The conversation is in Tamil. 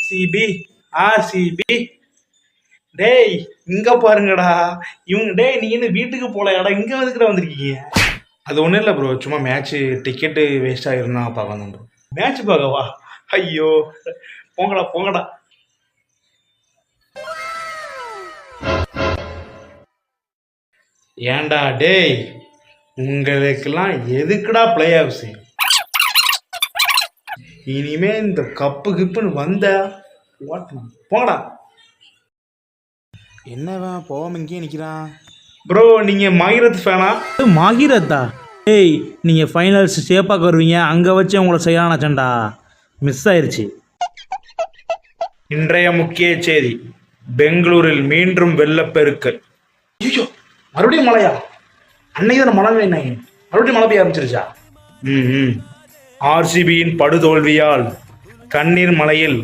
CP RCB. டேய் இங்க பாருங்கடா, இவங்க டேய் நீங்க என்ன வீட்டுக்கு போலையாடா, இங்க வந்துக்கிட்ட வந்திருக்கீங்க? அது ஒன்றும் இல்லை ப்ரோ, சும்மா மேட்ச்சு டிக்கெட்டு வேஸ்ட் ஆகிருந்தா பார்க்க தான் ப்ரோ. மேட்ச் பார்க்கவா? ஐயோ போங்கடா போங்கடா. ஏன்டா டேய், உங்களுக்கெல்லாம் எதுக்குடா பிளே ஆஃப்ஸ்? இனிமே இந்த கப்பு கிப்புன்னு வந்த போங்கடா. என்னவன் போகாம இங்கேயே நிற்கிறான்? ப்ரோ நீங்கள் மகிரத் ஃபேனா? மகிரத்தா? ஏய் நீங்கள் ஃபைனல்ஸ் சேப்பாக்க வருவீங்க, அங்கே வச்சு உங்களை செய்யலாம் சண்டா, மிஸ் ஆயிடுச்சு. இன்றைய முக்கிய செய்தி, பெங்களூரில் மீண்டும் வெள்ளப்பெருக்கல். ஐயோ மறுபடியும் மழையா? அன்னைக்கு தானே மழை பெய்யினாங்க, மறுபடியும் மழை பெய்ய ஆரம்பிச்சிருச்சா? ஆர்சிபியின் படுதோல்வியால் கண்ணீர் மலையில்